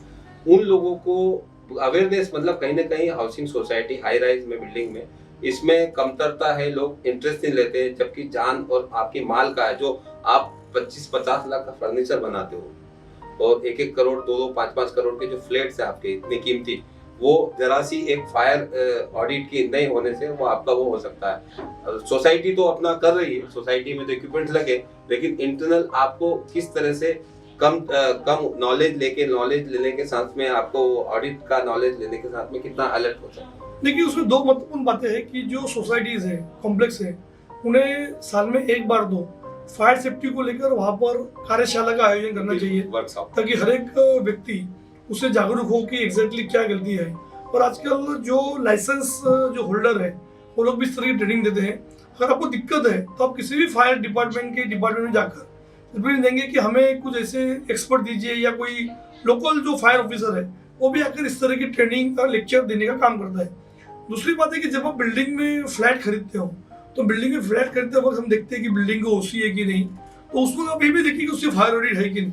उन लोगों को अवेयरनेस, मतलब कहीं ना कहीं हाउसिंग सोसाइटी हाई राइज में, बिल्डिंग में, इसमें कमतरता है, लोग इंटरेस्ट नहीं लेते, जबकि जान और आपकी माल का है। जो आप 25-50 लाख का फर्नीचर बनाते हो और 1-1 करोड़ 2-2, 5-5 करोड़ के जो फ्लैट्स है आपके इतनी कीमती, वो जरा सी एक फायर ऑडिट की नहीं होने से वो आपका वो हो सकता है। सोसाइटी तो अपना कर रही है, सोसाइटी में तो इक्विपमेंट्स लगे, लेकिन इंटरनल आपको किस तरह से कम नॉलेज लेने के साथ में, आपको ऑडिट का नॉलेज लेने के साथ में कितना अलर्ट हो सकता है? देखिए, उसमें 2 महत्वपूर्ण बातें हैं कि जो सोसाइटीज है, कॉम्प्लेक्स है, उन्हें साल में एक बार 2 फायर सेफ्टी को लेकर वहां पर कार्यशाला का आयोजन करना चाहिए, ताकि हर एक व्यक्ति उससे जागरूक हो कि एग्जैक्टली क्या गलती है। और आजकल जो लाइसेंस जो होल्डर है वो लोग भी इस तरह की ट्रेनिंग देते हैं। अगर आपको दिक्कत है तो आप किसी भी फायर डिपार्टमेंट में जाकर रिप्रेजेंट देंगे कि हमें कुछ ऐसे एक्सपर्ट दीजिए, या कोई लोकल जो फायर ऑफिसर है वो भी आकर इस तरह की ट्रेनिंग का लेक्चर देने का काम करता है। दूसरी बात है कि जब आप बिल्डिंग में फ्लैट खरीदते हो तो बिल्डिंग में फ्लैट खरीदते वक्त हम देखते हैं कि बिल्डिंग को ओसी है कि नहीं, तो उसमें आप ये भी देखिए कि उसकी फायर ऑडिट है कि नहीं,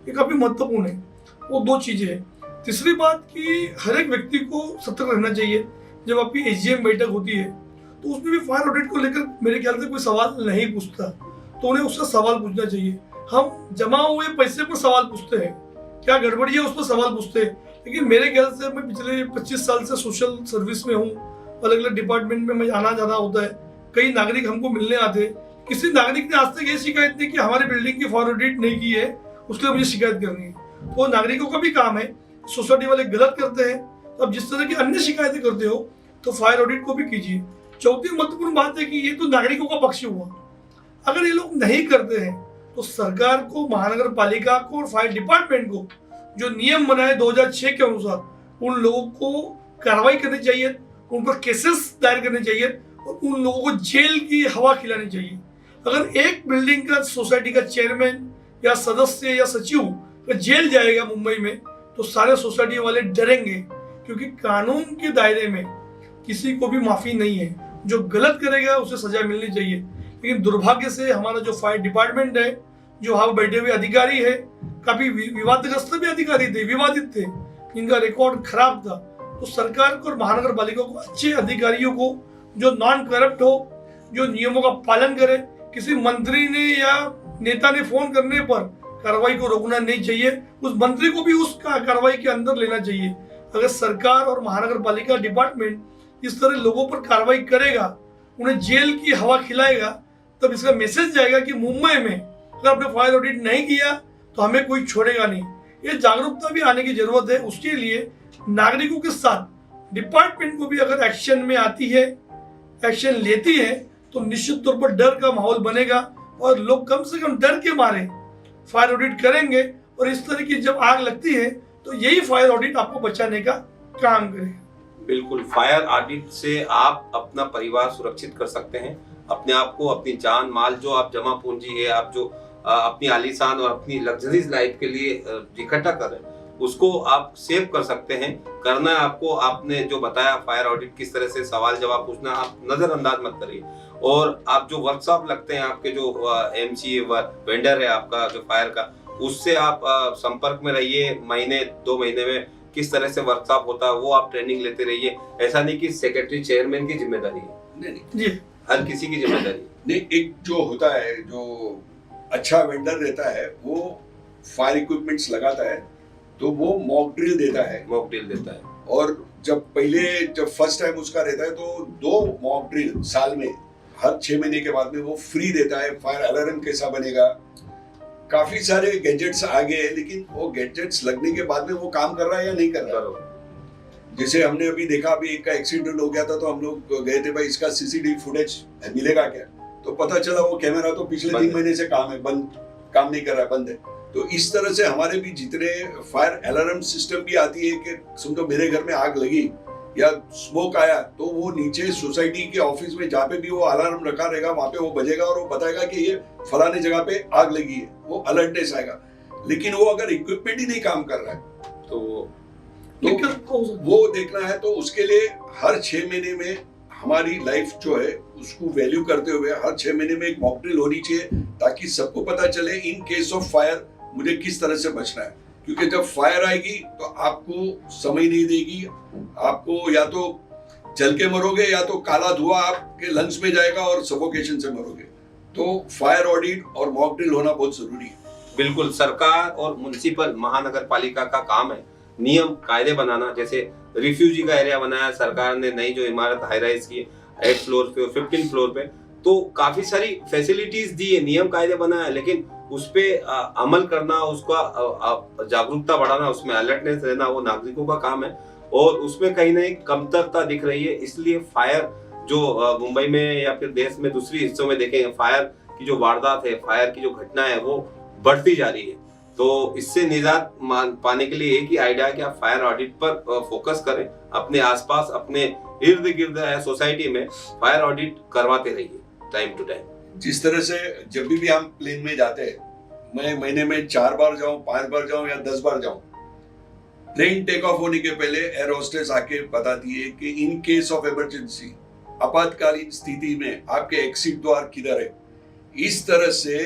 ये काफी महत्वपूर्ण है। वो 2 चीजें हैं। तीसरी बात कि हर एक व्यक्ति को सतर्क रहना चाहिए। जब आपकी एजीएम बैठक होती है तो उसमें भी फायर ऑडिट को लेकर मेरे ख्याल से कोई सवाल नहीं पूछता, तो उन्हें उसका सवाल पूछना चाहिए। हम जमा हुए पैसे पर सवाल पूछते हैं, क्या गड़बड़ी है उस पर सवाल पूछते हैं, लेकिन मेरे ख्याल से मैं पिछले 25 साल से सोशल सर्विस में हूँ, अलग अलग डिपार्टमेंट में मैं आना जाना होता है, कई नागरिक हमको मिलने आते हैं। किसी नागरिक ने आज तक ये शिकायत नहीं कि हमारी बिल्डिंग की फायर ऑडिट नहीं की है, उसके लिए मुझे शिकायत करनी है। तो नागरिकों का भी काम है, सोसाइटी वाले गलत करते हैं तो अब जिस तरह की अन्य शिकायतें करते हो तो फायर ऑडिट को भी कीजिए। चौथी महत्वपूर्ण बात है कि ये तो नागरिकों का पक्ष हुआ, अगर ये लोग नहीं करते हैं तो सरकार को, महानगर पालिका को और फायर डिपार्टमेंट को जो नियम बनाए 2006 के अनुसार उन लोगों को कार्रवाई करनी चाहिए, उन पर केसेस दायर करने चाहिए और उन लोगों को जेल की हवा खिलानी चाहिए। अगर एक बिल्डिंग का सोसाइटी का चेयरमैन या सदस्य या सचिव जेल जाएगा मुंबई में तो सारे सोसाइटी वाले डरेंगे, क्योंकि कानून के दायरे में किसी को भी माफी नहीं है। जो गलत करेगा उसे सजा मिलनी चाहिए। लेकिन दुर्भाग्य से हमारा जो फायर डिपार्टमेंट है, जो वहां बैठे हुए अधिकारी है, काफी विवादग्रस्त भी अधिकारी थे, विवादित थे, इनका रिकॉर्ड खराब था। तो सरकार को और महानगर पालिका को अच्छे अधिकारियों को जो नॉन करप्ट हो, जो नियमों का पालन करे, किसी मंत्री ने या नेता ने फोन करने पर कार्रवाई को रोकना नहीं चाहिए, उस मंत्री को भी उस कार्रवाई के अंदर लेना चाहिए। अगर सरकार और महानगर पालिका डिपार्टमेंट इस तरह लोगों पर कार्रवाई करेगा, उन्हें जेल की हवा खिलाएगा, तब इसका मैसेज जाएगा कि मुंबई में अगर आपने फायर ऑडिट नहीं किया तो हमें कोई छोड़ेगा नहीं। ये जागरूकता भी आने की जरूरत है। उसके लिए नागरिकों के साथ डिपार्टमेंट को भी अगर एक्शन में आती है, एक्शन लेती है, तो निश्चित तौर पर डर का माहौल बनेगा और लोग कम से कम डर के मारे फायर ऑडिट करेंगे। और इस तरह की जब आग लगती है तो यही फायर ऑडिट आपको बचाने का काम करेगा। बिल्कुल, फायर ऑडिट से आप अपना परिवार सुरक्षित कर सकते हैं, अपने आप को, अपनी जान माल, जो आप जमा पूंजी है, आप जो अपनी आलीशान और अपनी लग्जरीज लाइफ के लिए इकट्ठा कर रहे हैं, उसको आप सेव कर सकते हैं। करना है आपको, आपने जो बताया फायर ऑडिट किस तरह से सवाल जवाब पूछना, आप नजरअंदाज मत करिए। और आप जो वर्कशॉप लगते हैं, आपके जो एमसी वेंडर है आपका जो फायर का, उससे आप संपर्क में रहिए। महीने 2 महीने में किस तरह से वर्कशॉप होता है वो आप ट्रेनिंग लेते रहिए। ऐसा नहीं कि सेक्रेटरी चेयरमैन की जिम्मेदारी है, नहीं जी, हर किसी की जिम्मेदारी नहीं। एक जो होता है, जो अच्छा वेंडर रहता है, वो फायर इक्विपमेंट्स लगाता है, तो वो मॉक ड्रिल देता है, मॉक ड्रिल देता है। और जब फर्स्ट टाइम उसका रहता है तो 2 मॉक ड्रिल साल में, हर 6 महीने के बाद में वो फ्री देता है। फायर अलार्म कैसा बनेगा, काफी सारे गैजेट्स आ गए हैं, लेकिन वो गैजेट्स लगने के बाद में वो काम कर रहा है या नहीं कर रहा है। जैसे हमने अभी देखा, अभी एक का एक्सीडेंट हो गया था, तो हम लोग गए थे, भाई इसका सीसीटीवी फुटेज मिलेगा क्या, तो पता चला वो कैमरा तो पिछले 3 महीने से काम नहीं कर रहा है, बंद है। तो इस तरह से हमारे भी जितने फायर अलार्म सिस्टम भी आती है कि समझो मेरे घर में आग लगी या स्मोक आया, तो वो नीचे सोसाइटी के ऑफिस में जहाँ पे भी वो अलार्म रखा रहेगा, वहां पे वो बजेगा और वो बताएगा कि ये फलाने जगह पे आग लगी है, वो अलर्टनेस आएगा। लेकिन वो अगर इक्विपमेंट ही नहीं काम कर रहा है तो वो देखना है। तो उसके लिए हर 6 महीने में हमारी लाइफ जो है उसको वैल्यू करते हुए हर 6 महीने में एक मॉक ड्रिल होनी चाहिए, ताकि सबको पता चले इन केस ऑफ फायर मुझे किस तरह से बचना है। क्योंकि जब फायर आएगी तो आपको समय नहीं देगी, आपको या तो जल के मरोगे या तो काला धुआं आपके लंग्स में जाएगा और सफोकेशन से मरोगे। तो फायर ऑडिट और मॉक ड्रिल होना बहुत जरूरी है। बिल्कुल, सरकार और म्युनिसिपल महानगर पालिका का काम है नियम कायदे बनाना। जैसे रिफ्यूजी का एरिया बनाया सरकार ने, नई जो इमारत हाई राइज की 8 फ्लोर पे और 15 फ्लोर पे, तो काफी सारी फैसिलिटीज दी है, नियम कायदे बनाया, लेकिन उस पे अमल करना, उसका जागरूकता बढ़ाना, उसमें अलर्टनेस रहना, वो नागरिकों का काम है। और उसमें कहीं ना कहीं कमतरता दिख रही है। इसलिए फायर जो मुंबई में या फिर देश में दूसरी हिस्सों में देखेंगे, फायर की जो वारदात है, फायर की जो घटना है, वो बढ़ती जा रही है। तो इससे निजात पाने के लिए एक ही आइडिया है कि आप फायर ऑडिट पर फोकस करें, अपने आसपास, अपने इर्द गिर्द सोसाइटी में फायर ऑडिट करवाते रहिए टाइम टू टाइम। जिस तरह से जब भी हम प्लेन में जाते हैं, मैं महीने में 4 बार जाऊं, 5 बार जाऊं या 10 बार जाऊं, प्लेन टेक ऑफ होने के पहले एयर होस्टेस आके बताती है कि इन केस ऑफ इमरजेंसी आपातकालीन स्थिति में आपके एग्जिट द्वार किधर है। इस तरह से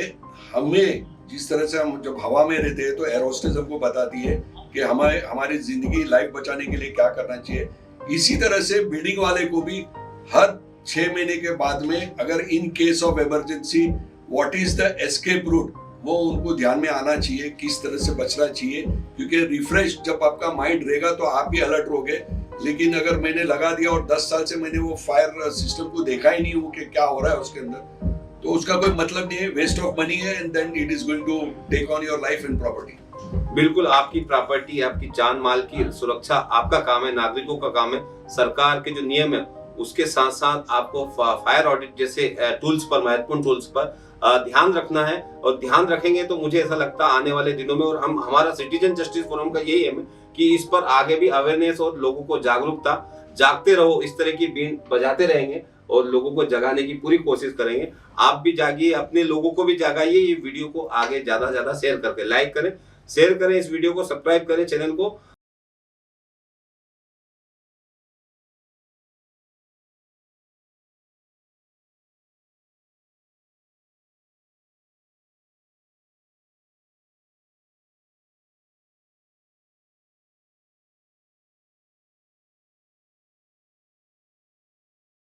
हमें, जिस तरह से हम जब हवा में रहते हैं तो एयर होस्टेस हमको बताती है कि हमारी जिंदगी लाइफ बचाने के लिए क्या करना चाहिए। इसी तरह से बिल्डिंग वाले को भी हर 6 महीने के बाद में अगर इन case of emergency what is the escape route, वो उनको ध्यान में आना चाहिए, किस तरह से बचना चाहिए। क्योंकि रिफ्रेश जब आपका माइंड रहेगा तो आप भी अलर्ट रहोगे। लेकिन अगर मैंने लगा दिया और 10 साल से मैंने वो फायर सिस्टम को देखा ही नहीं हूँ कि क्या हो रहा है उसके अंदर, तो उसका कोई मतलब नहीं है, वेस्ट ऑफ मनी है and then it is going to take on your life and property. बिल्कुल, आपकी प्रॉपर्टी, आपकी जान माल की सुरक्षा आपका काम है, नागरिकों का काम है। सरकार के जो नियम है उसके साथ साथ आपको फायर ऑडिट जैसे टूल्स पर, महत्वपूर्ण टूल्स पर ध्यान रखना है। और ध्यान रखेंगे तो मुझे ऐसा लगता है आने वाले दिनों में, और हमारा सिटीजन जस्टिस फोरम का यही है कि इस पर आगे भी अवेयरनेस और लोगों को जागरूकता, जागते रहो, इस तरह की बीन बजाते रहेंगे और लोगों को जगाने की पूरी कोशिश करेंगे। आप भी जागिए, अपने लोगों को भी जगाइए। ये वीडियो को आगे ज्यादा से ज्यादा शेयर करके लाइक करें, शेयर करें, इस वीडियो को सब्सक्राइब करें चैनल को।